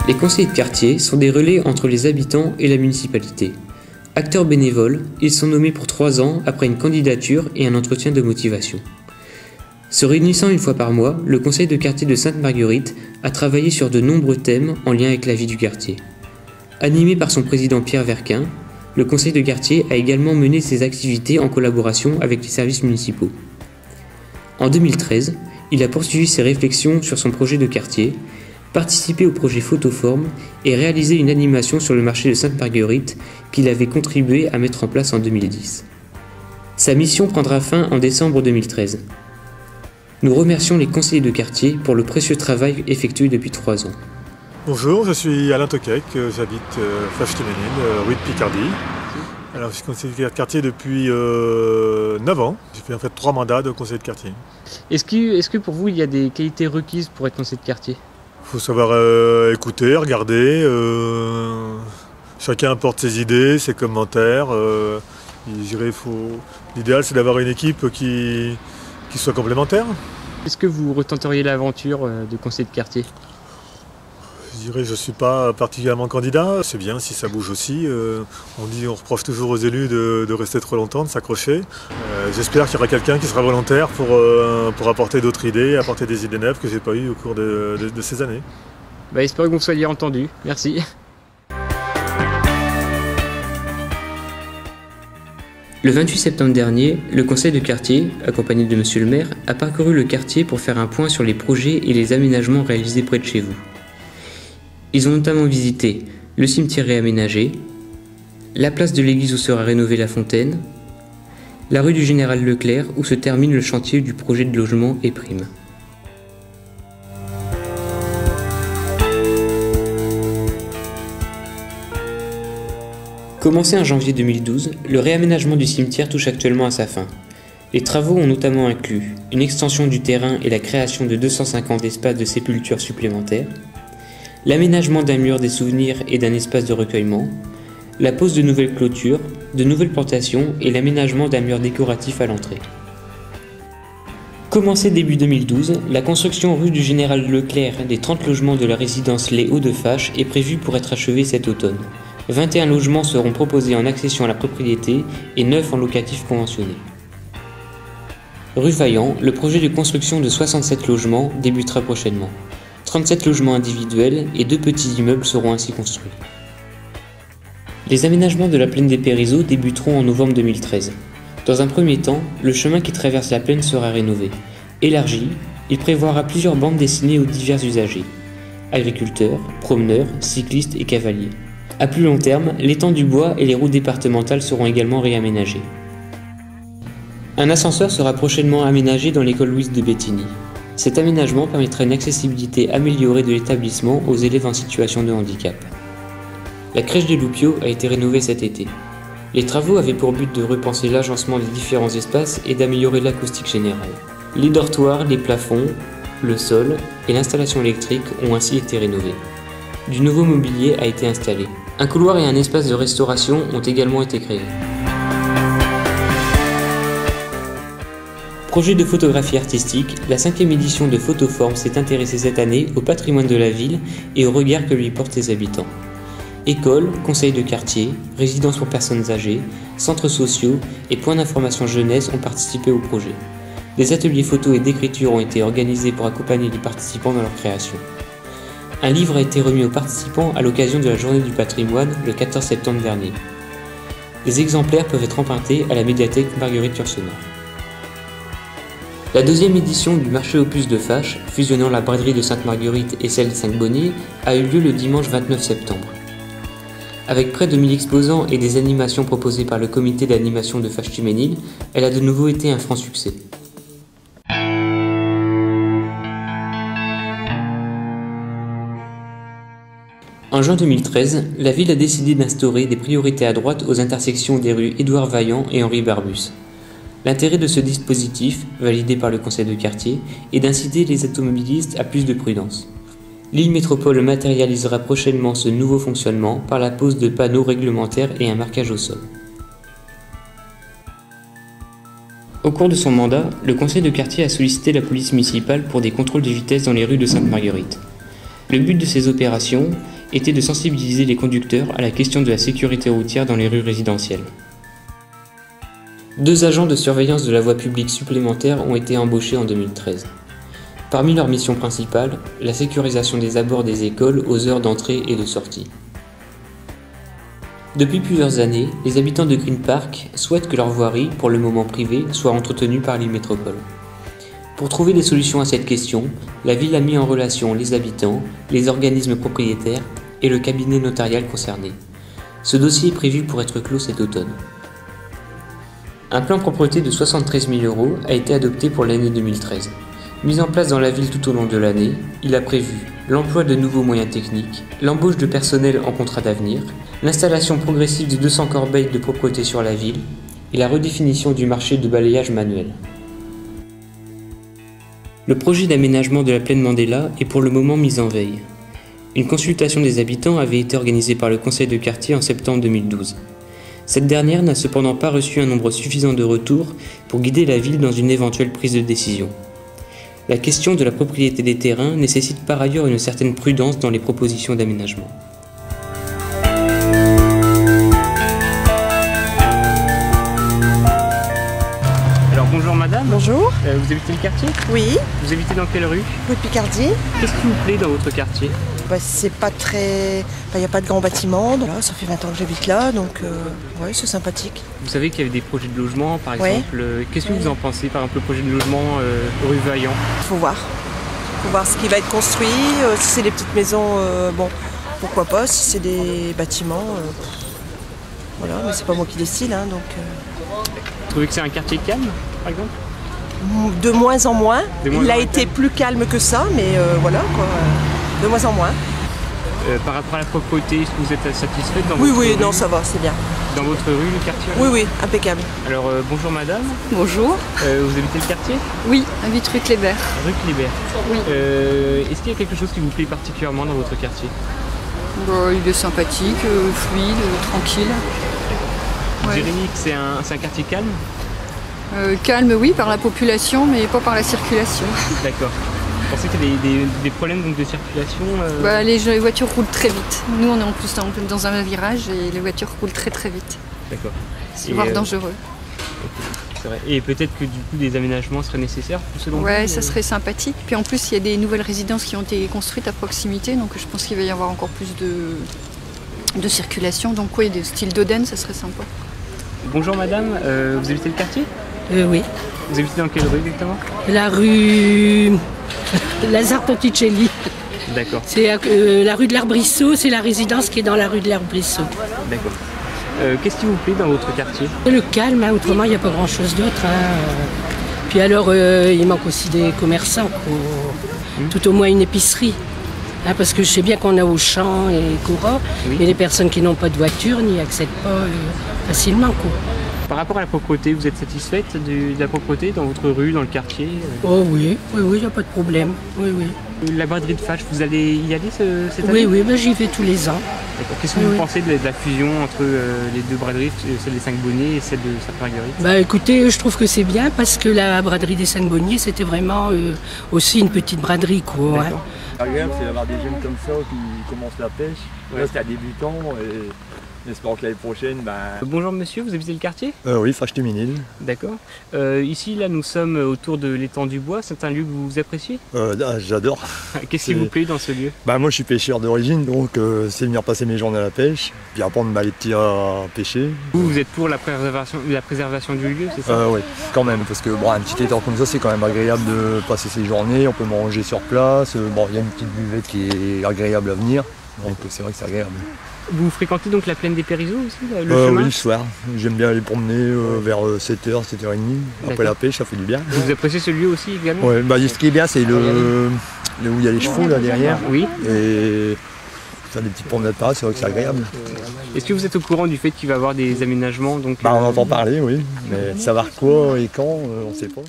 Les conseillers de quartier sont des relais entre les habitants et la municipalité. Acteurs bénévoles, ils sont nommés pour 3 ans après une candidature et un entretien de motivation. Se réunissant une fois par mois, le conseil de quartier de Sainte-Marguerite a travaillé sur de nombreux thèmes en lien avec la vie du quartier. Animé par son président Pierre Verquin, le conseil de quartier a également mené ses activités en collaboration avec les services municipaux. En 2013, il a poursuivi ses réflexions sur son projet de quartier, participé au projet Photoforme et réalisé une animation sur le marché de Sainte-Marguerite qu'il avait contribué à mettre en place en 2010. Sa mission prendra fin en décembre 2013. Nous remercions les conseillers de quartier pour le précieux travail effectué depuis 3 ans. Bonjour, je suis Alain Toquec, j'habite Fachetiménil, rue de Picardie. Alors, je suis conseiller de quartier depuis 9 ans. J'ai fait en fait 3 mandats de conseiller de quartier. Est-ce que pour vous il y a des qualités requises pour être conseiller de quartier ? Il faut savoir écouter, regarder. Chacun apporte ses idées, ses commentaires. L'idéal, c'est d'avoir une équipe qui soit complémentaire. Est-ce que vous retenteriez l'aventure de conseiller de quartier ? Je dirais, je ne suis pas particulièrement candidat. C'est bien si ça bouge aussi. On reproche toujours aux élus de rester trop longtemps, de s'accrocher. J'espère qu'il y aura quelqu'un qui sera volontaire pour apporter d'autres idées, apporter des idées neuves que je n'ai pas eues au cours de ces années. Espérons que vous soyez entendu. Merci. Le 28 septembre dernier, le conseil de quartier, accompagné de monsieur le maire, a parcouru le quartier pour faire un point sur les projets et les aménagements réalisés près de chez vous. Ils ont notamment visité le cimetière réaménagé, la place de l'église où sera rénovée la fontaine, la rue du Général Leclerc où se termine le chantier du projet de logement et prime. Commencé en janvier 2012, le réaménagement du cimetière touche actuellement à sa fin. Les travaux ont notamment inclus une extension du terrain et la création de 250 espaces de sépulture supplémentaires, l'aménagement d'un mur des souvenirs et d'un espace de recueillement, la pose de nouvelles clôtures, de nouvelles plantations et l'aménagement d'un mur décoratif à l'entrée. Commencée début 2012, la construction rue du Général Leclerc des 30 logements de la résidence Les Hauts de Fache est prévue pour être achevée cet automne. 21 logements seront proposés en accession à la propriété et 9 en locatif conventionné. Rue Vaillant, le projet de construction de 67 logements débutera prochainement. 37 logements individuels et 2 petits immeubles seront ainsi construits. Les aménagements de la plaine des Périzeaux débuteront en novembre 2013. Dans un premier temps, le chemin qui traverse la plaine sera rénové. Élargi, il prévoira plusieurs bandes destinées aux divers usagers, agriculteurs, promeneurs, cyclistes et cavaliers. À plus long terme, l'étang du bois et les routes départementales seront également réaménagés. Un ascenseur sera prochainement aménagé dans l'école Louise de Bétigny. Cet aménagement permettra une accessibilité améliorée de l'établissement aux élèves en situation de handicap. La crèche des Loupiots a été rénovée cet été. Les travaux avaient pour but de repenser l'agencement des différents espaces et d'améliorer l'acoustique générale. Les dortoirs, les plafonds, le sol et l'installation électrique ont ainsi été rénovés. Du nouveau mobilier a été installé. Un couloir et un espace de restauration ont également été créés. Projet de photographie artistique, la 5e édition de Photoforme s'est intéressée cette année au patrimoine de la ville et au regard que lui portent les habitants. Écoles, conseils de quartier, résidences pour personnes âgées, centres sociaux et points d'information jeunesse ont participé au projet. Des ateliers photo et d'écriture ont été organisés pour accompagner les participants dans leur création. Un livre a été remis aux participants à l'occasion de la Journée du patrimoine le 14 septembre dernier. Les exemplaires peuvent être empruntés à la médiathèque Marguerite Yourcenar. La 2e édition du marché aux puces de Fache, fusionnant la braderie de Sainte-Marguerite et celle de Saint-Bonnier, a eu lieu le dimanche 29 septembre. Avec près de 1000 exposants et des animations proposées par le comité d'animation de Fachetiménil, elle a de nouveau été un franc succès. En juin 2013, la ville a décidé d'instaurer des priorités à droite aux intersections des rues Édouard Vaillant et Henri Barbus. L'intérêt de ce dispositif, validé par le conseil de quartier, est d'inciter les automobilistes à plus de prudence. Lille Métropole matérialisera prochainement ce nouveau fonctionnement par la pose de panneaux réglementaires et un marquage au sol. Au cours de son mandat, le conseil de quartier a sollicité la police municipale pour des contrôles de vitesse dans les rues de Sainte-Marguerite. Le but de ces opérations était de sensibiliser les conducteurs à la question de la sécurité routière dans les rues résidentielles. 2 agents de surveillance de la voie publique supplémentaires ont été embauchés en 2013. Parmi leurs missions principales, la sécurisation des abords des écoles aux heures d'entrée et de sortie. Depuis plusieurs années, les habitants de Green Park souhaitent que leur voirie, pour le moment privée, soit entretenue par l'I-Métropole. Pour trouver des solutions à cette question, la ville a mis en relation les habitants, les organismes propriétaires et le cabinet notarial concerné. Ce dossier est prévu pour être clos cet automne. Un plan propreté de 73 000 € a été adopté pour l'année 2013. Mis en place dans la ville tout au long de l'année, il a prévu l'emploi de nouveaux moyens techniques, l'embauche de personnel en contrat d'avenir, l'installation progressive de 200 corbeilles de propreté sur la ville et la redéfinition du marché de balayage manuel. Le projet d'aménagement de la plaine Mandela est pour le moment mis en veille. Une consultation des habitants avait été organisée par le conseil de quartier en septembre 2012. Cette dernière n'a cependant pas reçu un nombre suffisant de retours pour guider la ville dans une éventuelle prise de décision. La question de la propriété des terrains nécessite par ailleurs une certaine prudence dans les propositions d'aménagement. Alors bonjour madame. Bonjour. Vous habitez le quartier? Oui. Vous habitez dans quelle rue? Rue de Picardie. Qu'est-ce qui vous plaît dans votre quartier? C'est pas très... Il n'y a pas de grands bâtiments. Voilà, ça fait 20 ans que j'habite là, donc ouais, c'est sympathique. Vous savez qu'il y avait des projets de logement, par Ouais. exemple. Qu'est-ce que vous en pensez, par exemple, le projet de logement rue Vaillant? Il faut voir. Il faut voir ce qui va être construit. Si c'est des petites maisons, bon, pourquoi pas. Si c'est des bâtiments, voilà, mais c'est pas moi qui décide, hein, donc... Vous trouvez que c'est un quartier calme, par exemple? De moins en moins. De moins Il en a moins été calme. plus calme que ça, mais voilà, quoi. De moins en moins. Par rapport à la propreté, est-ce que vous êtes satisfaite dans Oui, votre oui, rue, non, ça va, c'est bien. dans votre rue, le quartier? Oui, oui, impeccable. Alors, bonjour madame. Bonjour. Vous habitez le quartier? Oui, à 8 rue Kléber. Rue Kléber. Oui. Est-ce qu'il y a quelque chose qui vous plaît particulièrement dans votre quartier? Bon, il est sympathique, fluide, tranquille. Vous Ouais. diriez que c'est un quartier calme? Calme, oui, par la population, mais pas par la circulation. D'accord. Vous pensez qu'il y a des problèmes donc, de circulation Les voitures roulent très vite. Nous, on est en plus dans un virage et les voitures roulent très très vite. D'accord. C'est Et, voire dangereux. C'est vrai. Et peut-être que du coup des aménagements seraient nécessaires selon vous? Ouais, ça serait sympathique. Puis en plus, il y a des nouvelles résidences qui ont été construites à proximité, donc je pense qu'il va y avoir encore plus de circulation. Donc oui, des styles d'Oden, ça serait sympa. Bonjour madame, vous habitez le quartier? Oui. Vous habitez dans quelle rue exactement? La rue Lazare Ponticelli. D'accord, C'est la rue de l'Arbrisseau, c'est la résidence qui est dans la rue de l'Arbrisseau. d'accord. Qu'est-ce qui vous plaît dans votre quartier? Le calme, hein, autrement il n'y a pas grand-chose d'autre. Puis alors il manque aussi des commerçants, tout au moins une épicerie. Hein, parce que je sais bien qu'on a Auchan et Cora, Oui. mais les personnes qui n'ont pas de voiture n'y accèdent pas facilement. Quoi. Par rapport à la propreté, vous êtes satisfaite de la propreté dans votre rue, dans le quartier? Oh oui, il n'y a pas de problème. Oui, oui. La braderie de Fâche, vous allez y aller cette année? Oui, ben, j'y vais tous les ans. D'accord. Qu'est-ce que Oui, vous oui. pensez de la fusion entre les deux braderies, celle des 5 Bonnets et celle de Sainte-Marguerite? Bah écoutez, je trouve que c'est bien parce que la braderie des Cinq-Bonniers, c'était vraiment aussi une petite braderie, quoi. Hein. D'accord. Agréable, c'est d'avoir des jeunes comme ça qui commencent la pêche. Ouais. Là, c'est un débutant et j'espère que l'année prochaine, Bonjour monsieur, vous habitez le quartier? Oui, Fâche-Téménil. D'accord. Ici, là, nous sommes autour de l'étang du Bois. C'est un lieu que vous appréciez? J'adore. Qu'est-ce qui vous plaît dans ce lieu? Moi, je suis pêcheur d'origine, donc c'est venir passer mes journées à la pêche, puis apprendre les petits à pêcher. Vous êtes pour la préservation du lieu, c'est ça? Oui, quand même, parce que un petit étang comme ça, c'est quand même agréable de passer ses journées. On peut manger sur place. Il y a une petite buvette qui est agréable à venir, donc c'est vrai que c'est agréable. Vous fréquentez donc la plaine des Périzeaux aussi, le chemin? Oui, le soir. J'aime bien aller promener vers 7h, 7h30. Après D'accord. la pêche, ça fait du bien. Vous appréciez ce lieu aussi également? Ouais, ce qui est bien, c'est le où il y a les chevaux là derrière. Oui. Et faire des petites promenades par là, c'est vrai que c'est agréable. Est-ce que vous êtes au courant du fait qu'il va y avoir des aménagements donc, On entend parler, oui, mais savoir quoi et quand, on ne sait pas.